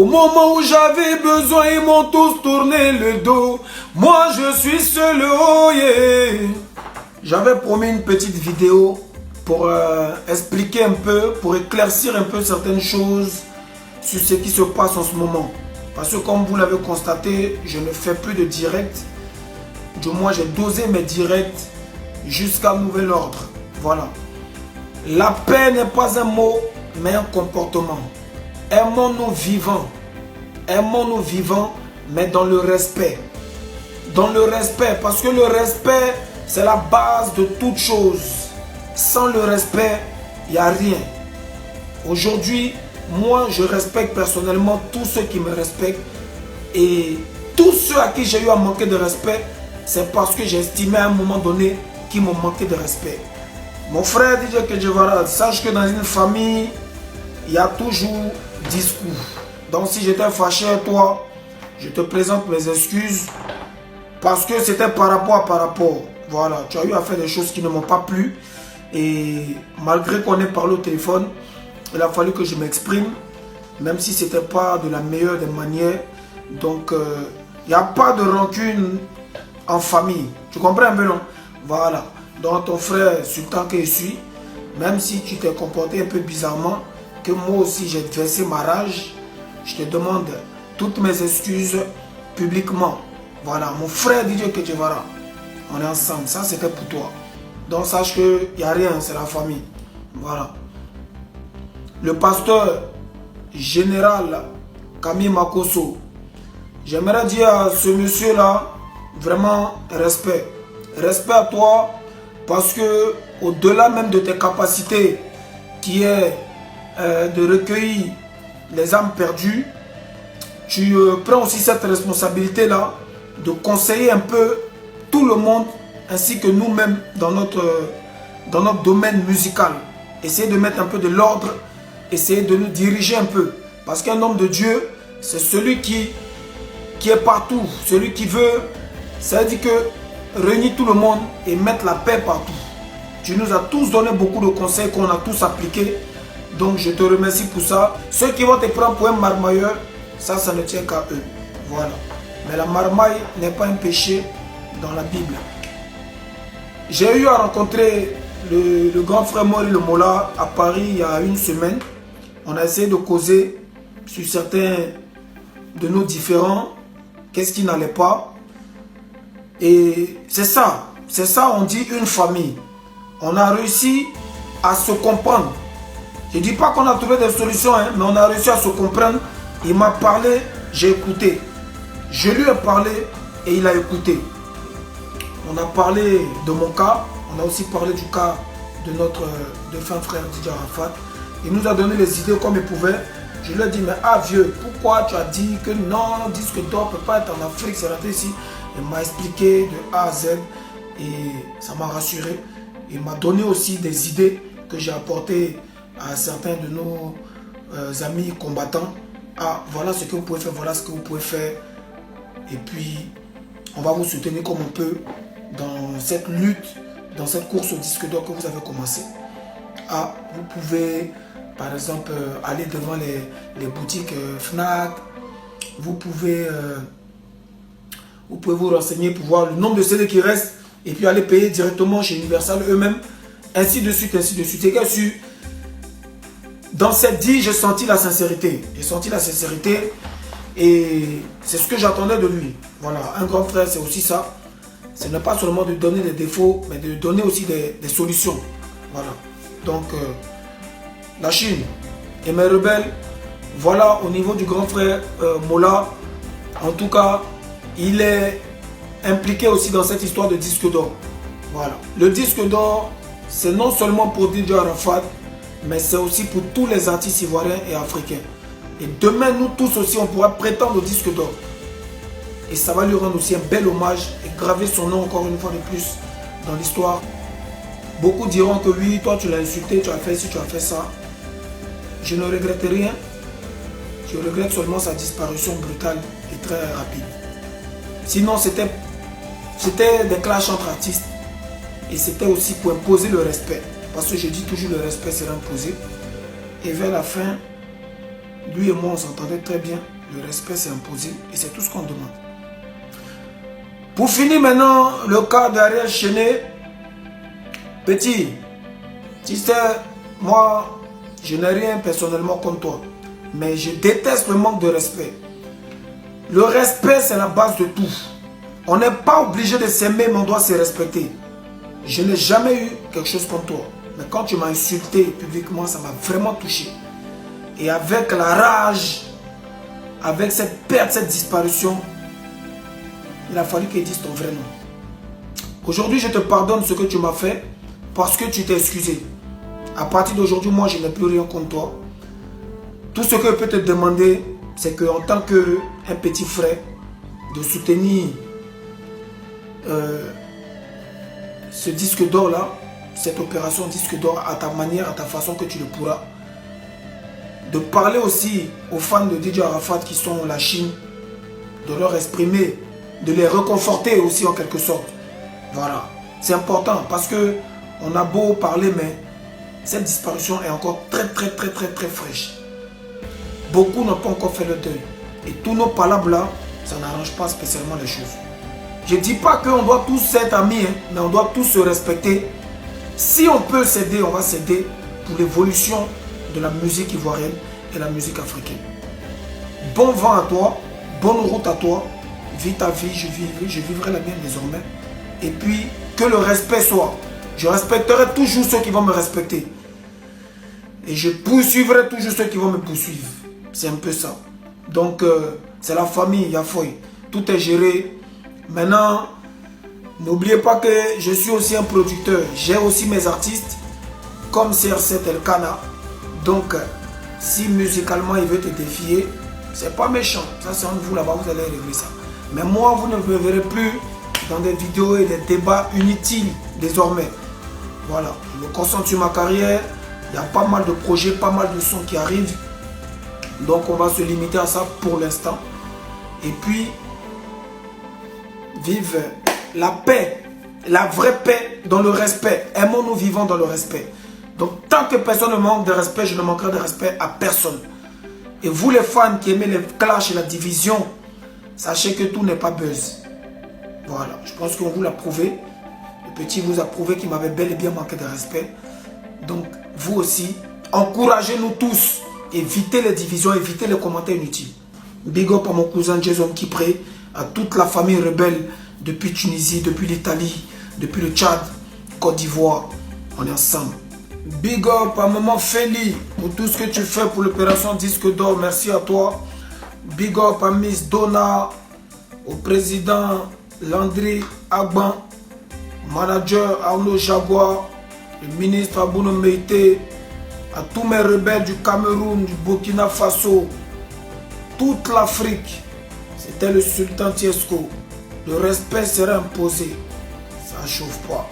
Au moment où j'avais besoin, ils m'ont tous tourné le dos. Moi, je suis seul, oh yeah. J'avais promis une petite vidéo pour expliquer un peu, pour éclaircir un peu certaines choses sur ce qui se passe en ce moment. Parce que comme vous l'avez constaté, je ne fais plus de direct. Du moins, j'ai dosé mes directs jusqu'à nouvel ordre. Voilà. La paix n'est pas un mot, mais un comportement. Aimons-nous vivants. Aimons-nous vivants, mais dans le respect. Dans le respect, parce que le respect, c'est la base de toute chose. Sans le respect, il n'y a rien. Aujourd'hui, moi, je respecte personnellement tous ceux qui me respectent. Et tous ceux à qui j'ai eu à manquer de respect, c'est parce que j'ai estimé à un moment donné qu'ils m'ont manqué de respect. Mon frère DJ Kedjevara, sache que dans une famille, il y a toujours discours. Donc si j'étais fâché à toi, je te présente mes excuses. Parce que c'était par rapport. Voilà, tu as eu à faire des choses qui ne m'ont pas plu. Et malgré qu'on ait parlé au téléphone, il a fallu que je m'exprime. Même si ce n'était pas de la meilleure des manières. Donc, il n'y a pas de rancune en famille. Tu comprends un peu, non? Voilà. Donc, ton frère, Sultan que je suis, même si tu t'es comporté un peu bizarrement, que moi aussi j'ai versé ma rage, je te demande toutes mes excuses publiquement. Voilà, mon frère DJ Kedjevara, on est ensemble, ça c'était pour toi. Donc sache qu'il n'y a rien, c'est la famille. Voilà. Le pasteur général Camille Makosso, j'aimerais dire à ce monsieur-là, vraiment respect. Respect à toi, parce que au-delà même de tes capacités, qui est de recueillir les âmes perdues, tu prends aussi cette responsabilité-là de conseiller un peu tout le monde ainsi que nous-mêmes dans notre domaine musical. Essayer de mettre un peu de l'ordre, essayer de nous diriger un peu. Parce qu'un homme de Dieu, c'est celui qui est partout, celui qui veut, ça veut dire que réunir tout le monde et mettre la paix partout. Tu nous as tous donné beaucoup de conseils qu'on a tous appliqués. Donc je te remercie pour ça. Ceux qui vont te prendre pour un marmailleur, ça ne tient qu'à eux. Voilà. Mais la marmaille n'est pas un péché dans la Bible. J'ai eu à rencontrer le grand frère Maurice Le Mola à Paris il y a une semaine. On a essayé de causer sur certains de nos différends. Qu'est-ce qui n'allait pas. Et c'est ça, on dit une famille. On a réussi à se comprendre. Je ne dis pas qu'on a trouvé des solutions, hein, mais on a réussi à se comprendre. Il m'a parlé, j'ai écouté. Je lui ai parlé et il a écouté. On a parlé de mon cas, on a aussi parlé du cas de notre défunt frère Didier Arafat. Il nous a donné les idées comme il pouvait. Je lui ai dit, mais vieux, pourquoi tu as dit que non, disque d'or ne peut pas être en Afrique, c'est resté ici. Il m'a expliqué de A à Z et ça m'a rassuré. Il m'a donné aussi des idées que j'ai apportées à certains de nos amis combattants. Voilà ce que vous pouvez faire, voilà ce que vous pouvez faire. Et puis, on va vous soutenir comme on peut dans cette lutte, dans cette course au disque d'or que vous avez commencé. Vous pouvez, par exemple, aller devant les boutiques Fnac. Vous pouvez vous renseigner pour voir le nombre de CD qui reste et puis aller payer directement chez Universal eux-mêmes. Ainsi de suite, ainsi de suite. Et bien sûr, dans cette dit, j'ai senti la sincérité. J'ai senti la sincérité et c'est ce que j'attendais de lui. Voilà, un grand frère, c'est aussi ça. Ce n'est pas seulement de donner des défauts, mais de donner aussi des solutions. Voilà. Donc, la Chine et mes rebelles, voilà au niveau du grand frère Mola. En tout cas, il est impliqué aussi dans cette histoire de disque d'or. Voilà. Le disque d'or, c'est non seulement pour DJ Arafat, mais c'est aussi pour tous les artistes ivoiriens et africains. Et demain, nous tous aussi, on pourra prétendre au disque d'or. Et ça va lui rendre aussi un bel hommage et graver son nom encore une fois de plus dans l'histoire. Beaucoup diront que oui, toi tu l'as insulté, tu as fait ci, tu as fait ça. Je ne regrette rien. Je regrette seulement sa disparition brutale et très rapide. Sinon, c'était des clashs entre artistes. Et c'était aussi pour imposer le respect. Parce que je dis toujours le respect sera imposé. Et vers la fin, Lui et moi, on s'entendait très bien. Le respect s'est imposé et c'est tout ce qu'on demande. Pour finir maintenant, le cas d'Ariel Chené. Petit, tu sais, moi, je n'ai rien personnellement contre toi. Mais je déteste le manque de respect. Le respect, c'est la base de tout. On n'est pas obligé de s'aimer, mais on doit se respecter. Je n'ai jamais eu quelque chose contre toi. Mais quand tu m'as insulté publiquement, ça m'a vraiment touché. Et avec la rage, avec cette perte, cette disparition, il a fallu qu'il dise ton vrai nom. Aujourd'hui, je te pardonne ce que tu m'as fait parce que tu t'es excusé. À partir d'aujourd'hui, moi, je n'ai plus rien contre toi. Tout ce que je peux te demander, c'est qu'en tant qu'un petit frère, de soutenir ce disque d'or là, cette opération disque d'or à ta manière, à ta façon que tu le pourras. De parler aussi aux fans de DJ Arafat qui sont en la Chine, de leur exprimer, de les réconforter aussi en quelque sorte. Voilà, c'est important parce que on a beau parler, mais cette disparition est encore très fraîche. Beaucoup n'ont pas encore fait le deuil. Et tous nos palabres là, ça n'arrange pas spécialement les choses. Je ne dis pas qu'on doit tous être amis, hein, mais on doit tous se respecter. Si on peut s'aider, on va s'aider pour l'évolution de la musique ivoirienne et la musique africaine. Bon vent à toi, bonne route à toi. Vis ta vie, je vivrai la mienne désormais. Et puis, que le respect soit. Je respecterai toujours ceux qui vont me respecter. Et je poursuivrai toujours ceux qui vont me poursuivre. C'est un peu ça. Donc, c'est la famille Yafoy. Tout est géré. Maintenant, n'oubliez pas que je suis aussi un producteur. J'ai aussi mes artistes, comme CR7 Elkana. Donc, si musicalement il veut te défier, c'est pas méchant. Ça, c'est entre vous là-bas, vous allez régler ça. Mais moi, vous ne me verrez plus dans des vidéos et des débats inutiles désormais. Voilà, je me concentre sur ma carrière. Il y a pas mal de projets, pas mal de sons qui arrivent. Donc, on va se limiter à ça pour l'instant. Et puis, vive la paix, la vraie paix dans le respect. Aimons-nous vivons dans le respect. Donc, tant que personne ne manque de respect, je ne manquerai de respect à personne. Et vous, les fans qui aimez les clashs et la division, sachez que tout n'est pas buzz. Voilà, je pense qu'on vous l'a prouvé. Le petit vous a prouvé qu'il m'avait bel et bien manqué de respect. Donc, vous aussi, encouragez-nous tous. Évitez les divisions, évitez les commentaires inutiles. Big up à mon cousin Jason Kipré, à toute la famille rebelle depuis Tunisie, depuis l'Italie, depuis le Tchad, Côte d'Ivoire. On est ensemble. Big up à maman Feli pour tout ce que tu fais pour l'opération Disque d'Or. Merci à toi. Big up à Miss Donna, au président Landry Agban, manager Arnaud Jaguar, le ministre Abouno Meïté, à tous mes rebelles du Cameroun, du Burkina Faso, toute l'Afrique. C'était le sultan Tiesco. Le respect sera imposé. Ça ne chauffe pas.